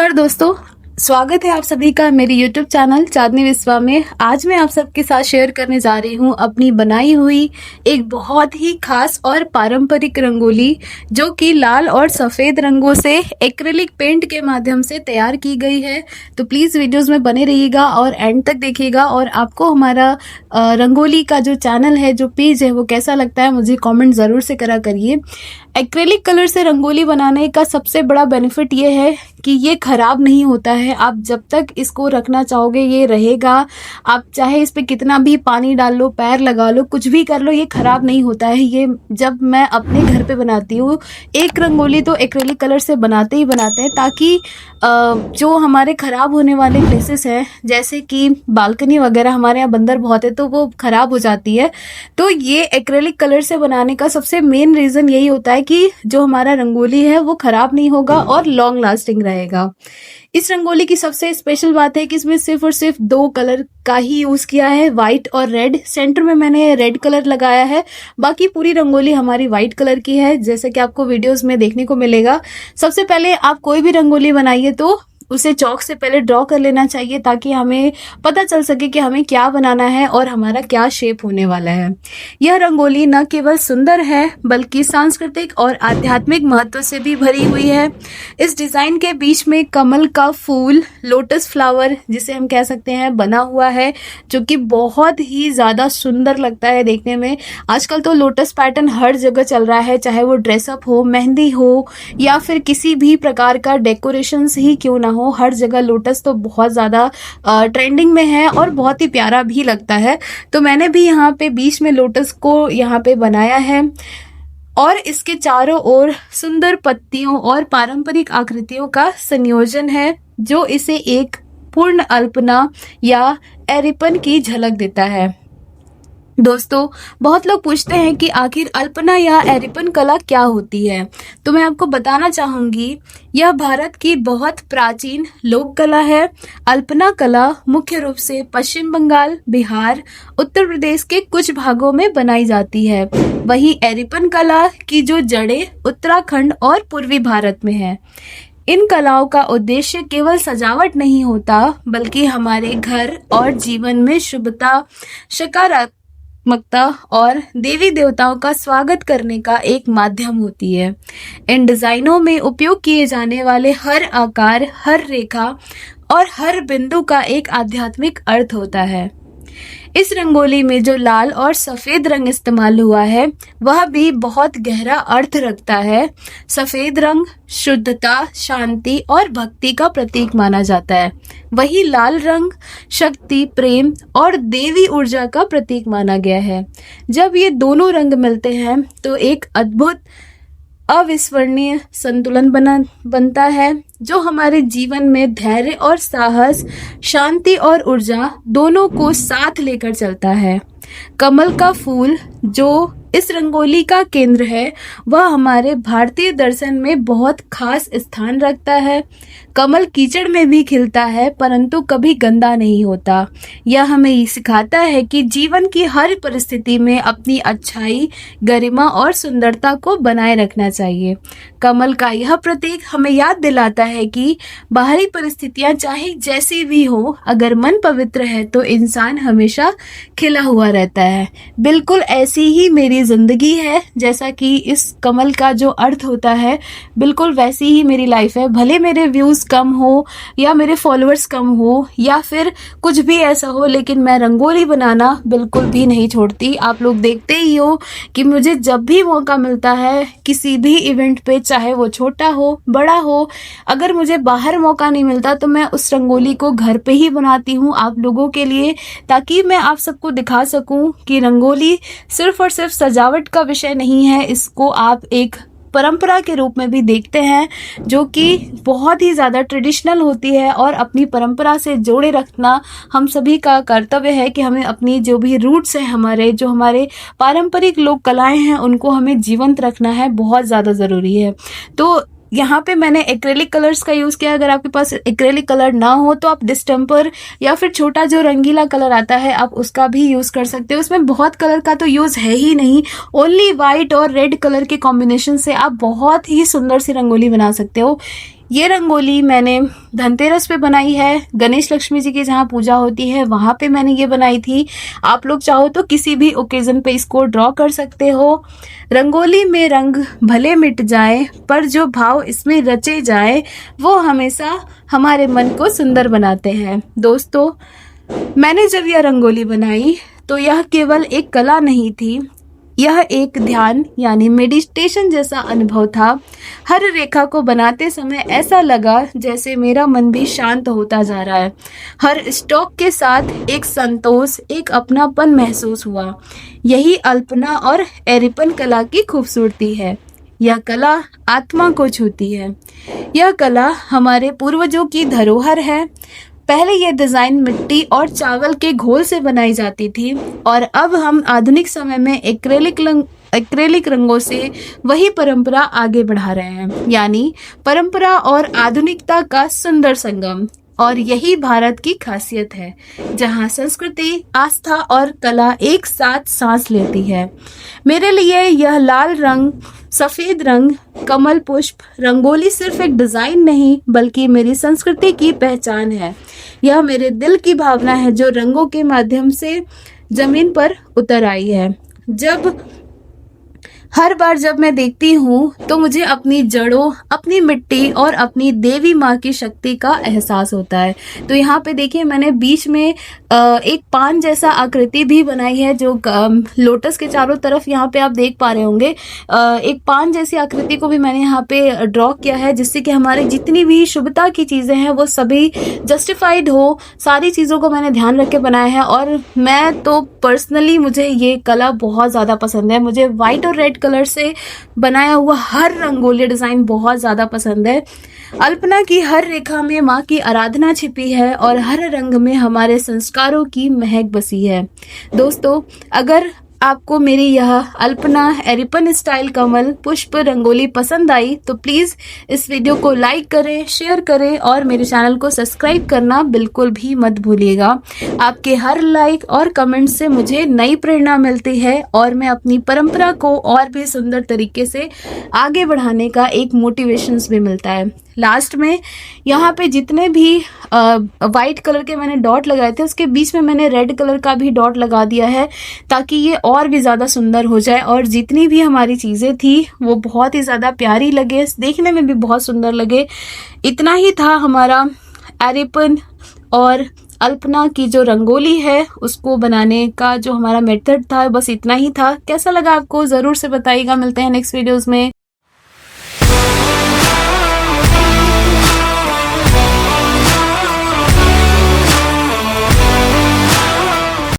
नमस्कार दोस्तों, स्वागत है आप सभी का मेरे YouTube चैनल चांदनी विश्वा में। आज मैं आप सबके साथ शेयर करने जा रही हूँ अपनी बनाई हुई एक बहुत ही खास और पारंपरिक रंगोली, जो कि लाल और सफ़ेद रंगों से एक्रिलिक पेंट के माध्यम से तैयार की गई है। तो प्लीज़ वीडियोस में बने रहिएगा और एंड तक देखिएगा। और आपको हमारा रंगोली का जो चैनल है, जो पेज है, वो कैसा लगता है मुझे कमेंट ज़रूर से करा करिए। एक्रिलिक कलर से रंगोली बनाने का सबसे बड़ा बेनिफिट ये है कि ये खराब नहीं होता है। आप जब तक इसको रखना चाहोगे ये रहेगा। आप चाहे इस पे कितना भी पानी डाल लो, पैर लगा लो, कुछ भी कर लो, ये खराब नहीं होता है। ये जब मैं अपने घर पे बनाती हूँ, एक रंगोली तो एक्रिलिक कलर से बनाते ही बनाते हैं, ताकि जो हमारे ख़राब होने वाले प्लेसेस हैं, जैसे कि बालकनी वगैरह, हमारे यहाँ बंदर बहुत है तो वो ख़राब हो जाती है। तो ये एक्रिलिक कलर से बनाने का सबसे मेन रीज़न यही होता है कि जो हमारा रंगोली है वो ख़राब नहीं होगा और लॉन्ग लास्टिंग रहेगा। इस रंगोली की सबसे स्पेशल बात है कि इसमें सिर्फ और सिर्फ 2 कलर का ही यूज़ किया है, वाइट और रेड। सेंटर में मैंने रेड कलर लगाया है, बाकी पूरी रंगोली हमारी वाइट कलर की है, जैसे कि आपको वीडियोस में देखने को मिलेगा। सबसे पहले आप कोई भी रंगोली बनाइए तो उसे चौक से पहले ड्रॉ कर लेना चाहिए, ताकि हमें पता चल सके कि हमें क्या बनाना है और हमारा क्या शेप होने वाला है। यह रंगोली न केवल सुंदर है बल्कि सांस्कृतिक और आध्यात्मिक महत्व से भी भरी हुई है। इस डिज़ाइन के बीच में कमल का फूल, लोटस फ्लावर जिसे हम कह सकते हैं, बना हुआ है, जो कि बहुत ही ज़्यादा सुंदर लगता है देखने में। आजकल तो लोटस पैटर्न हर जगह चल रहा है, चाहे वो ड्रेसअप हो, मेहंदी हो, या फिर किसी भी प्रकार का डेकोरेशंस ही क्यों ना हो, हर जगह लोटस तो बहुत ज़्यादा ट्रेंडिंग में है और बहुत ही प्यारा भी लगता है। तो मैंने भी यहाँ पे बीच में लोटस को यहाँ पे बनाया है और इसके चारों ओर सुंदर पत्तियों और पारंपरिक आकृतियों का संयोजन है, जो इसे एक पूर्ण अल्पना या एरिपन की झलक देता है। दोस्तों, बहुत लोग पूछते हैं कि आखिर अल्पना या एरिपन कला क्या होती है, तो मैं आपको बताना चाहूँगी, यह भारत की बहुत प्राचीन लोक कला है। अल्पना कला मुख्य रूप से पश्चिम बंगाल, बिहार, उत्तर प्रदेश के कुछ भागों में बनाई जाती है। वहीं एरिपन कला की जो जड़ें उत्तराखंड और पूर्वी भारत में है। इन कलाओं का उद्देश्य केवल सजावट नहीं होता, बल्कि हमारे घर और जीवन में शुभता, सकारात्मकता और देवी देवताओं का स्वागत करने का एक माध्यम होती है। इन डिजाइनों में उपयोग किए जाने वाले हर आकार, हर रेखा और हर बिंदु का एक आध्यात्मिक अर्थ होता है। इस रंगोली में जो लाल और सफ़ेद रंग इस्तेमाल हुआ है, वह भी बहुत गहरा अर्थ रखता है। सफ़ेद रंग शुद्धता, शांति और भक्ति का प्रतीक माना जाता है। वही लाल रंग शक्ति, प्रेम और देवी ऊर्जा का प्रतीक माना गया है। जब ये दोनों रंग मिलते हैं तो एक अद्भुत अविस्मरणीय संतुलन बनता है, जो हमारे जीवन में धैर्य और साहस, शांति और ऊर्जा दोनों को साथ लेकर चलता है। कमल का फूल, जो इस रंगोली का केंद्र है, वह हमारे भारतीय दर्शन में बहुत खास स्थान रखता है। कमल कीचड़ में भी खिलता है, परंतु कभी गंदा नहीं होता। यह हमें ये सिखाता है कि जीवन की हर परिस्थिति में अपनी अच्छाई, गरिमा और सुंदरता को बनाए रखना चाहिए। कमल का यह प्रतीक हमें याद दिलाता है कि बाहरी परिस्थितियां चाहे जैसी भी हो, अगर मन पवित्र है तो इंसान हमेशा खिला हुआ रहता है। बिल्कुल ऐसी ही मेरी जिंदगी है, जैसा कि इस कमल का जो अर्थ होता है, बिल्कुल वैसी ही मेरी लाइफ है। भले मेरे व्यूज कम हो या मेरे फॉलोअर्स कम हो या फिर कुछ भी ऐसा हो, लेकिन मैं रंगोली बनाना बिल्कुल भी नहीं छोड़ती। आप लोग देखते ही हो कि मुझे जब भी मौका मिलता है किसी भी इवेंट पे, चाहे वो छोटा हो बड़ा हो, अगर मुझे बाहर मौका नहीं मिलता तो मैं उस रंगोली को घर पे ही बनाती हूँ आप लोगों के लिए, ताकि मैं आप सबको दिखा सकूं कि रंगोली सिर्फ और सिर्फ सजावट का विषय नहीं है। इसको आप एक परंपरा के रूप में भी देखते हैं, जो कि बहुत ही ज़्यादा ट्रेडिशनल होती है। और अपनी परंपरा से जोड़े रखना हम सभी का कर्तव्य है कि हमें अपनी जो भी रूट्स हैं, हमारे जो हमारे पारंपरिक लोक कलाएं हैं, उनको हमें जीवंत रखना है, बहुत ज़्यादा ज़रूरी है। तो यहाँ पे मैंने एक्रेलिक कलर्स का यूज़ किया। अगर आपके पास एक्रेलिक कलर ना हो तो आप डिस्टेम्पर या फिर छोटा जो रंगीला कलर आता है आप उसका भी यूज़ कर सकते हो। उसमें बहुत कलर का तो यूज़ है ही नहीं, ओनली वाइट और रेड कलर के कॉम्बिनेशन से आप बहुत ही सुंदर सी रंगोली बना सकते हो। ये रंगोली मैंने धनतेरस पे बनाई है, गणेश लक्ष्मी जी की जहाँ पूजा होती है वहाँ पे मैंने ये बनाई थी। आप लोग चाहो तो किसी भी ओकेजन पे इसको ड्रॉ कर सकते हो। रंगोली में रंग भले मिट जाए पर जो भाव इसमें रचे जाए वो हमेशा हमारे मन को सुंदर बनाते हैं। दोस्तों, मैंने जब यह रंगोली बनाई तो यह केवल एक कला नहीं थी, यह एक ध्यान यानी मेडिटेशन जैसा अनुभव था। हर रेखा को बनाते समय ऐसा लगा जैसे मेरा मन भी शांत होता जा रहा है। हर स्ट्रोक के साथ एक संतोष, एक अपनापन महसूस हुआ। यही अल्पना और एरिपन कला की खूबसूरती है। यह कला आत्मा को छूती है। यह कला हमारे पूर्वजों की धरोहर है। पहले यह डिजाइन मिट्टी और चावल के घोल से बनाई जाती थी और अब हम आधुनिक समय में एक्रेलिक रंगों से वही परंपरा आगे बढ़ा रहे हैं, यानी परंपरा और आधुनिकता का सुंदर संगम। और यही भारत की खासियत है, जहाँ संस्कृति, आस्था और कला एक साथ सांस लेती है। मेरे लिए यह लाल रंग, सफेद रंग, कमल पुष्प रंगोली सिर्फ एक डिजाइन नहीं बल्कि मेरी संस्कृति की पहचान है। यह मेरे दिल की भावना है जो रंगों के माध्यम से जमीन पर उतर आई है। हर बार जब मैं देखती हूँ तो मुझे अपनी जड़ों, अपनी मिट्टी और अपनी देवी माँ की शक्ति का एहसास होता है। तो यहाँ पे देखिए मैंने बीच में एक पान जैसा आकृति भी बनाई है जो लोटस के चारों तरफ यहाँ पे आप देख पा रहे होंगे। एक पान जैसी आकृति को भी मैंने यहाँ पे ड्रॉ किया है जिससे कि हमारी जितनी भी शुभता की चीज़ें हैं वो सभी जस्टिफाइड हो। सारी चीज़ों को मैंने ध्यान रख के बनाया है और मैं तो पर्सनली मुझे ये कला बहुत ज़्यादा पसंद है। मुझे वाइट और रेड कलर से बनाया हुआ हर रंगोली डिजाइन बहुत ज्यादा पसंद है। अल्पना की हर रेखा में माँ की आराधना छिपी है और हर रंग में हमारे संस्कारों की महक बसी है। दोस्तों, अगर आपको मेरी यह अल्पना एरिपन स्टाइल कमल पुष्प रंगोली पसंद आई तो प्लीज़ इस वीडियो को लाइक करें, शेयर करें और मेरे चैनल को सब्सक्राइब करना बिल्कुल भी मत भूलिएगा। आपके हर लाइक और कमेंट से मुझे नई प्रेरणा मिलती है और मैं अपनी परंपरा को और भी सुंदर तरीके से आगे बढ़ाने का एक मोटिवेशंस भी मिलता है। लास्ट में यहाँ पे जितने भी वाइट कलर के मैंने डॉट लगाए थे उसके बीच में मैंने रेड कलर का भी डॉट लगा दिया है ताकि ये और भी ज़्यादा सुंदर हो जाए और जितनी भी हमारी चीज़ें थी वो बहुत ही ज़्यादा प्यारी लगे, देखने में भी बहुत सुंदर लगे। इतना ही था हमारा एरिपन और अल्पना की जो रंगोली है उसको बनाने का जो हमारा मेथड था, बस इतना ही था। कैसा लगा आपको ज़रूर से बताइएगा। मिलते हैं नेक्स्ट वीडियोज़ में।